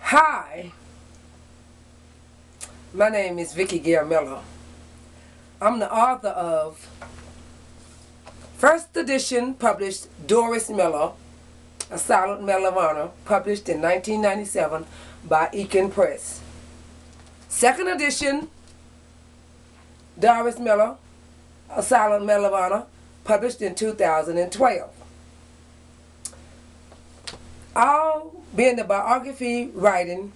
Hi, my name is Vickie Gail Miller. I'm the author of first edition published Doris Miller, a silent Medal of Honor, published in 1997 by Eakin Press. Second edition Doris Miller, a silent Medal of Honor, published in 2012. I'll be in the biography writing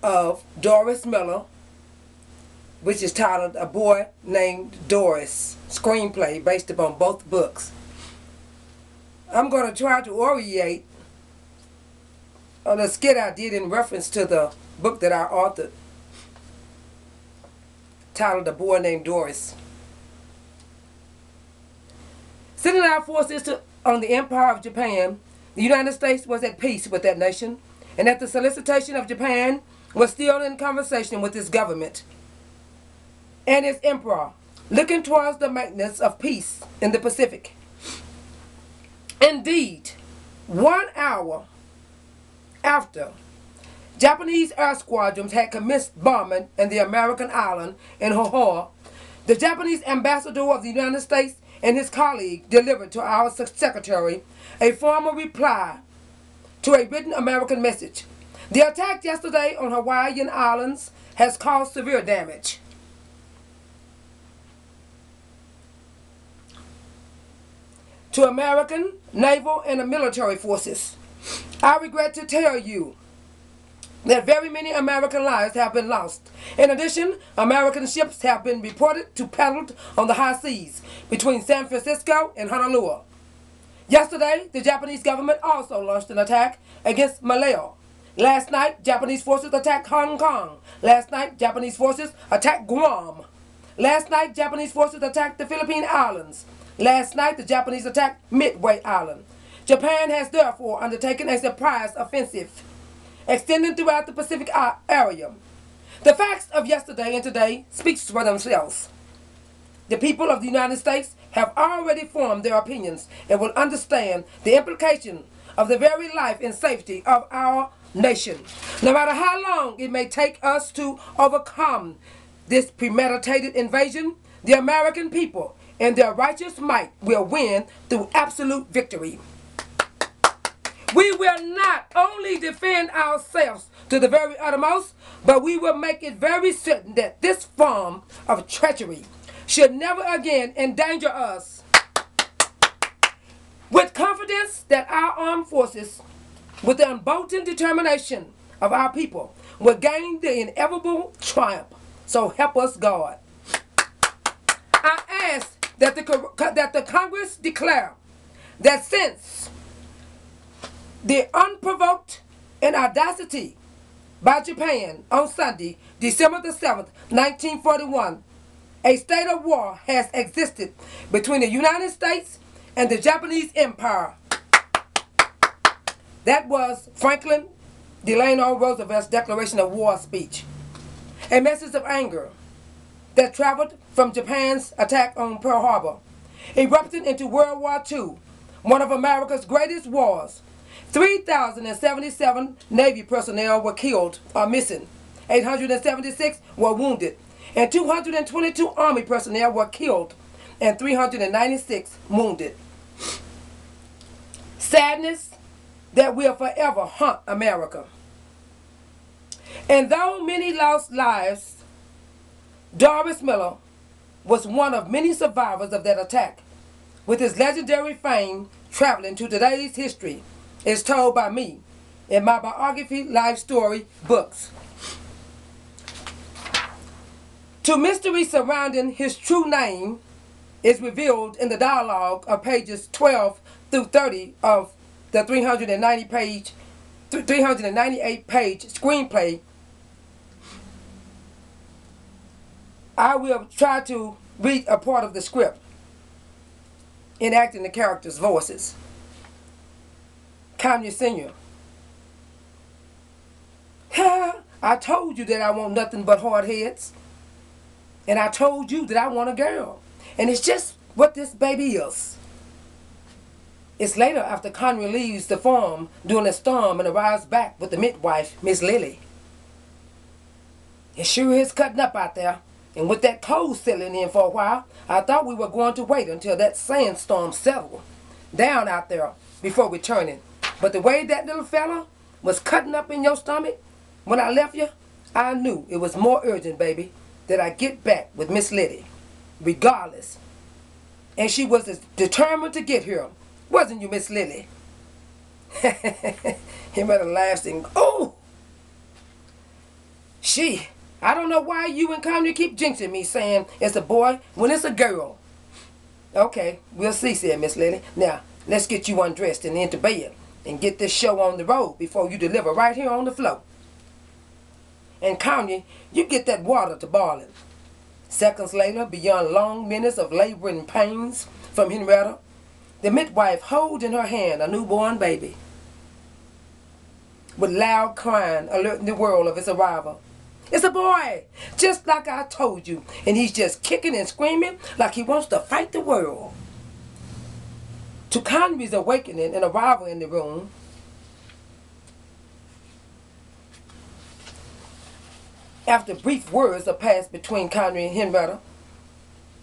of Doris Miller, which is titled A Boy Named Doris, screenplay based upon both books. I'm going to try to orient on a skit I did in reference to the book that I authored, titled A Boy Named Doris. Sending our forces on the Empire of Japan, the United States was at peace with that nation, and at the solicitation of Japan was still in conversation with its government and its emperor, looking towards the maintenance of peace in the Pacific. Indeed, 1 hour after Japanese air squadrons had commenced bombing in the American island in Hohoa, the Japanese ambassador of the United States and his colleague delivered to our secretary a formal reply to a written American message. The attack yesterday on Hawaiian Islands has caused severe damage. To American naval and military forces, I regret to tell you that very many American lives have been lost. In addition, American ships have been reported to paddle on the high seas between San Francisco and Honolulu. Yesterday, the Japanese government also launched an attack against Malaya. Last night, Japanese forces attacked Hong Kong. Last night, Japanese forces attacked Guam. Last night, Japanese forces attacked the Philippine Islands. Last night, the Japanese attacked Midway Island. Japan has therefore undertaken a surprise offensive, extending throughout the Pacific area. The facts of yesterday and today speak for themselves. The people of the United States have already formed their opinions and will understand the implication of the very life and safety of our nation. No matter how long it may take us to overcome this premeditated invasion, the American people and their righteous might will win through absolute victory. We will not only defend ourselves to the very uttermost, but we will make it very certain that this form of treachery should never again endanger us. With confidence that our armed forces, with the unbolting determination of our people, will gain the inevitable triumph. So help us God. I ask that the Congress declare that since the unprovoked and audacity by Japan on Sunday, December the 7th, 1941, a state of war has existed between the United States and the Japanese Empire. That was Franklin Delano Roosevelt's declaration of war speech. A message of anger that traveled from Japan's attack on Pearl Harbor, erupted into World War II, one of America's greatest wars. 3,077 Navy personnel were killed or missing, 876 were wounded, and 222 Army personnel were killed and 396 wounded. Sadness that will forever haunt America. And though many lost lives, Doris Miller was one of many survivors of that attack, with his legendary fame traveling to today's history, is told by me in my biography life story books. To mystery surrounding his true name is revealed in the dialogue of pages 12 through 30 of the 398-page screenplay. I will try to read a part of the script, enacting the characters' voices. Kanye Sr. I told you that I want nothing but hard heads. And I told you that I want a girl. And it's just what this baby is. It's later after Connery leaves the farm during a storm and arrives back with the midwife, Miss Lily. It sure is cutting up out there. And with that cold settling in for a while, I thought we were going to wait until that sandstorm settled down out there before returning. But the way that little fella was cutting up in your stomach when I left you, I knew it was more urgent, baby, that I get back with Miss Lily, regardless. And she was determined to get here. Wasn't you, Miss Lily? He made a laugh and, oh! I don't know why you and Connery keep jinxing me saying it's a boy when it's a girl. Okay, we'll see, said Miss Lily. Now, let's get you undressed and into bed and get this show on the road before you deliver right here on the floor. And Connery, you get that water to boiling. Seconds later, beyond long minutes of labor and pains from Henrietta, the midwife holds in her hand a newborn baby, with loud crying alerting the world of its arrival. It's a boy, just like I told you, and he's just kicking and screaming like he wants to fight the world. To Connery's awakening and arrival in the room, after brief words are passed between Connery and Henrietta,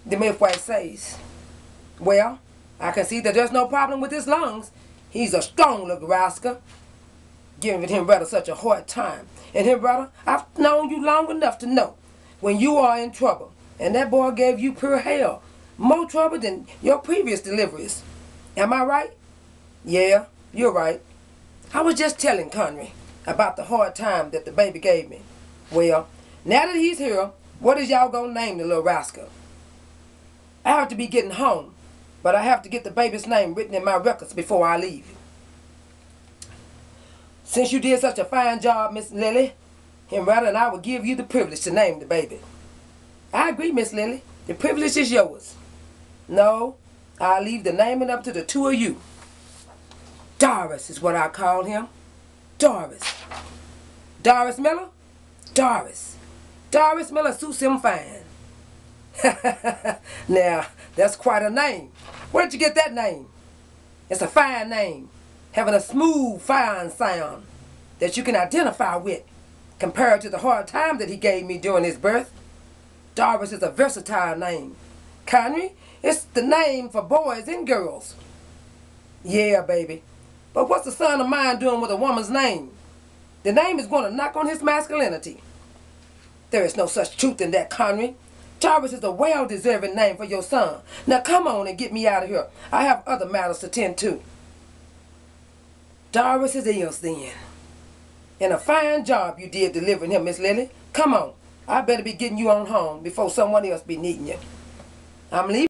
the midwife says, well, I can see that there's no problem with his lungs. He's a strong little rascal, giving Henrietta such a hard time. And Henrietta, I've known you long enough to know when you are in trouble. And that boy gave you pure hell, more trouble than your previous deliveries. Am I right? Yeah, you're right. I was just telling Connery about the hard time that the baby gave me. Well, now that he's here, what is y'all gonna name the little rascal? I have to be getting home, but I have to get the baby's name written in my records before I leave. Since you did such a fine job, Miss Lily, Henrietta and I will give you the privilege to name the baby. I agree, Miss Lily. The privilege is yours. No, I'll leave the naming up to the two of you. Doris is what I call him. Doris. Doris Miller? Doris. Doris Miller suits him fine. Now, that's quite a name. Where did you get that name? It's a fine name, having a smooth, fine sound that you can identify with, compared to the hard time that he gave me during his birth. Doris is a versatile name. Connery, it's the name for boys and girls. Yeah, baby. But what's a son of mine doing with a woman's name? The name is going to knock on his masculinity. There is no such truth in that, Connery. Doris is a well-deserving name for your son. Now come on and get me out of here. I have other matters to tend to. Doris is yours then. And a fine job you did delivering him, Miss Lily. Come on. I better be getting you on home before someone else be needing you. I'm leaving.